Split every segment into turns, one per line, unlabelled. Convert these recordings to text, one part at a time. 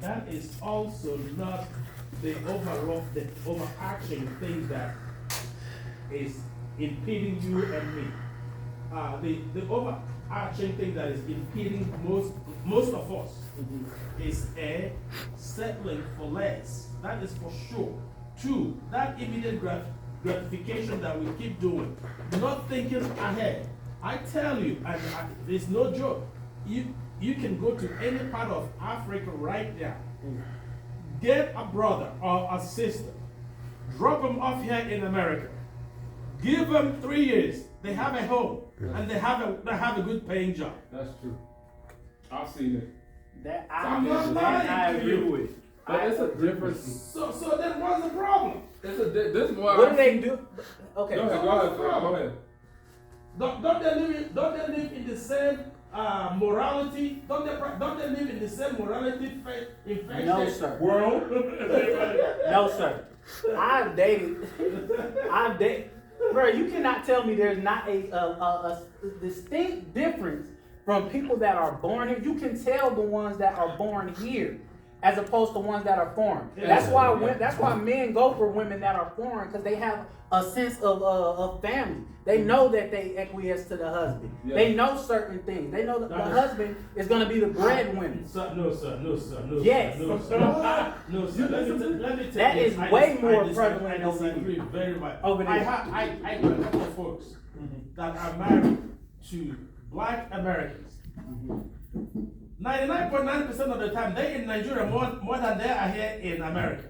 that is also not the overarching thing that is impeding you and me. The overarching thing that is impeding most of us is settling for less. That is for sure. Two, that immediate gratification that we keep doing, not thinking ahead. I tell you, and it's no joke, you can go to any part of Africa right now, get a brother or a sister, drop them off here in America, give them 3 years, they have a home, and they have a good paying job.
That's true. I've seen it.
That
I'm not lying
I
to
agree
you.
with.
But it's a difference.
So then what's the problem?
This is why.
What do they do? Okay.
Go ahead. Go ahead.
Don't they live in the same morality? Don't they live in the same morality infected
No, sir.
world?
No, sir. I've dated. Bro, you cannot tell me there's not a distinct difference from people that are born here. You can tell the ones that are born here as opposed to ones that are foreign. That's why men go for women that are foreign, because they have a sense of family. They know that they acquiesce to the husband.
Yeah.
They know certain things. They know that the husband is going to be the breadwinner.
No, sir.
Yes.
No, sir. No, sir. Let me tell
That
you,
is way more prevalent
I
over
disagree
here.
very much.
Over there.
I know a couple of folks that are married to black Americans. 99.9% of the time, they're in Nigeria more than they are here in America.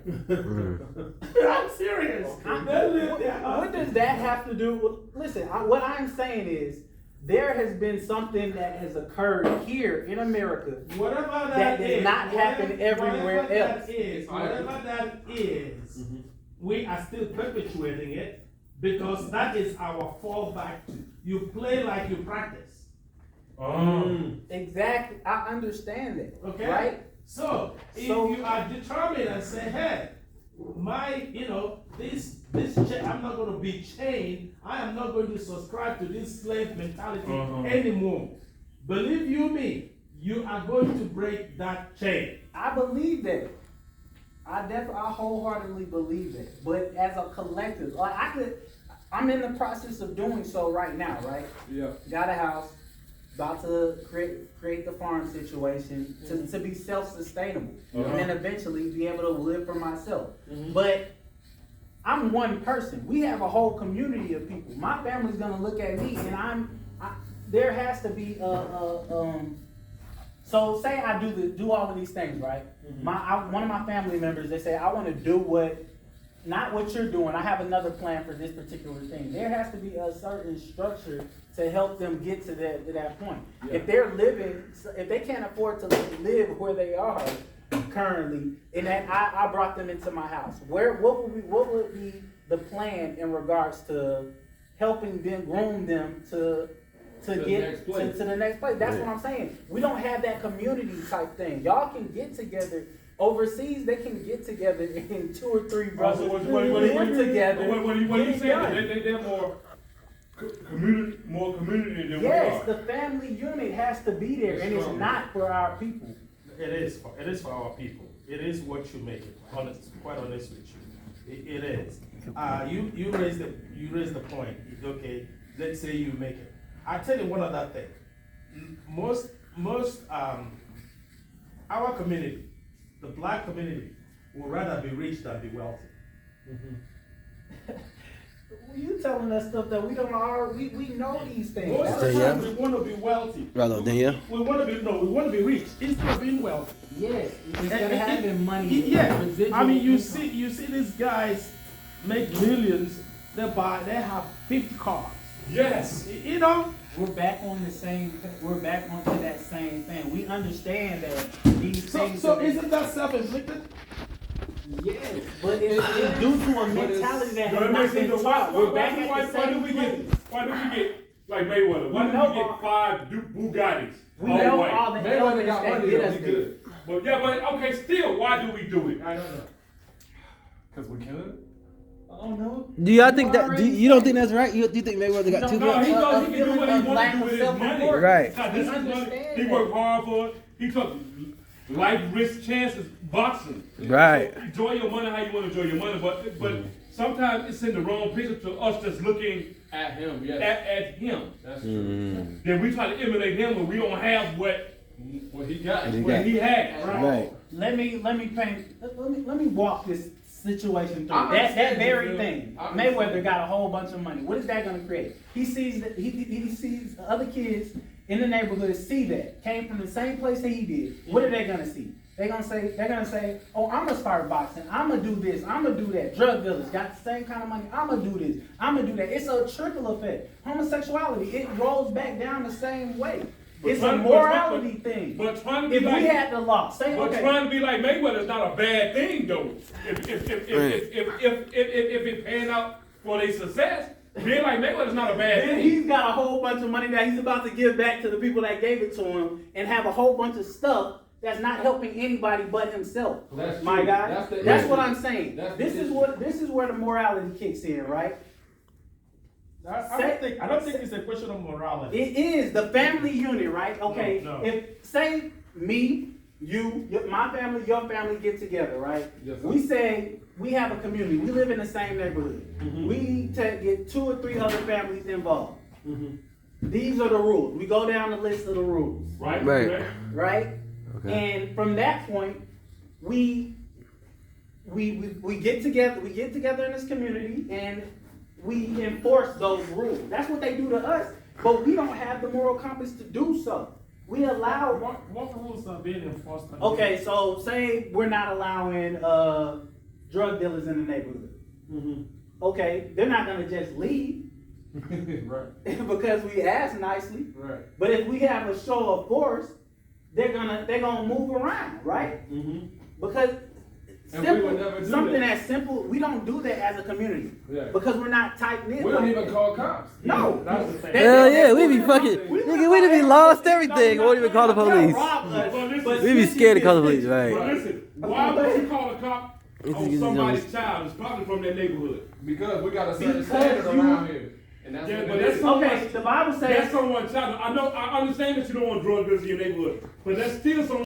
I'm serious. They live there.
What does that have to do with? Listen, what I'm saying is there has been something that has occurred here in America
Whatever
that
is,
did not happen everywhere
whatever
else.
Whatever that is, we are still perpetuating it because that is our fallback to. You play like you practice.
Exactly. I understand that.
Okay?
Right?
So if you are determined and say, hey, I'm not going to be chained. I am not going to subscribe to this slave mentality anymore. Believe you me, you are going to break that chain.
I believe that. I wholeheartedly believe that. But as a collective, I'm in the process of doing so right now, right?
Yeah.
Got a house, about to create the farm situation to be self-sustainable, and then eventually be able to live for myself. But I'm one person. We have a whole community of people. My family's gonna look at me, and there has to be So say I do all of these things, right? One of my family members, they say, I want to do not what you're doing. I have another plan for this particular thing. There has to be a certain structure to help them get to that point. Yeah. If they can't afford to live where they are currently, and that I brought them into my house, what would be the plan in regards to helping them, groom them to get to the next place? That's what I'm saying. We don't have that community type thing. Y'all can get together. Overseas, they can get together in 2 or 3 brothers.
What together.
What are you saying? They're more community than we are.
Yes, the family unit has to be there, and it's not for our people.
It is for our people. It is what you make it. Quite honest with you, it is. You raised the point. Okay, let's say you make it. I tell you one other thing. Most our community, the black community, would rather be rich than be wealthy.
You telling us stuff that we don't already, we know these things.
Most of the time we want to be wealthy. We want to be rich instead of being wealthy.
Yes, instead of having money.
Yeah, I mean you see these guys make millions. They have 50 cars.
Yes.
You know.
We're back onto that same thing. We understand that these things.
So isn't that self-inflicted?
Yes, but it's due to a mentality that has not been taught. We're back at the same place.
Why do we get like Mayweather? Why do we get 5 Bugattis?
We know all the elements that get us there.
But okay, still, why do we do it?
I don't know.
Because we can.
Oh no.
Do y'all think that? You don't think that's right? You think Mayweather got too
No,
much?
he knows he can do what he wants to do with his money.
Right.
This is money. He worked hard for it. He took life risk chances, boxing.
Right.
So enjoy your money how you want to enjoy your money, but sometimes it's in the wrong picture to us just looking
At him, yes.
at him.
That's true.
Then we try to emulate him when we don't have what
He got.
he had.
Right.
Let me walk this situation through.
I
That
understand
very
you,
thing.
I
Mayweather
understand.
got a whole bunch of money. What is that gonna create? He sees that he sees other kids in the neighborhood see that, came from the same place that he did. What are they gonna see? They're gonna say, oh, I'm gonna start boxing, I'm gonna do this, I'm gonna do that. Drug dealers got the same kind of money, I'm gonna do this, I'm gonna do that. It's a trickle effect. Homosexuality, it rolls back down the same way. It's a morality thing.
But trying to be
If
like,
we had the law, say
but
okay.
trying to be like Mayweather is not a bad thing though. If it pan out for their success, being like Mayweather is not a bad
Then
thing.
he's got a whole bunch of money that he's about to give back to the people that gave it to him, and have a whole bunch of stuff that's not helping anybody but himself.
That's
My
true.
guy,
That's the
that's
issue.
what I'm saying.
That's the
This is where the morality kicks in, right?
I don't think it's a question of morality.
It is the family unit, right? Okay,
No, no.
if say me, my family, your family get together, right?
Yes, sir.
We say we have a community. We live in the same neighborhood. We need to get 2 or 3 other families involved. These are the rules. We go down the list of the rules,
Right?
Right.
right?
Okay.
And from that point, we get together. We get together in this community, and we enforce those rules. That's what they do to us. But we don't have the moral compass to do so. We allow.
What rules are being enforced?
Okay, so say we're not allowing drug dealers in the neighborhood. Okay, they're not gonna just leave
Right.
because we ask nicely.
Right.
But if we have a show of force, they're gonna move around, right? Because
And we would never do
something
that.
as simple, we don't do that as a community
Yeah.
because we're not tight knit.
We don't even call cops.
No,
That's the thing.
Hell yeah, we be fucking, nigga, we done be lost everything. Won't even call the police. We be scared to call the police,
But
right?
listen, why would you call a cop
It's
on
just-
somebody's child? It's probably from that neighborhood.
Because we got a certain
Because
standard
you-
around here. And that's
Yeah,
what
but
it
that's
is.
so
Okay, the Bible
That's
says.
someone's child. I know. I understand that you don't want drug dealers in your neighborhood, but that's still someone.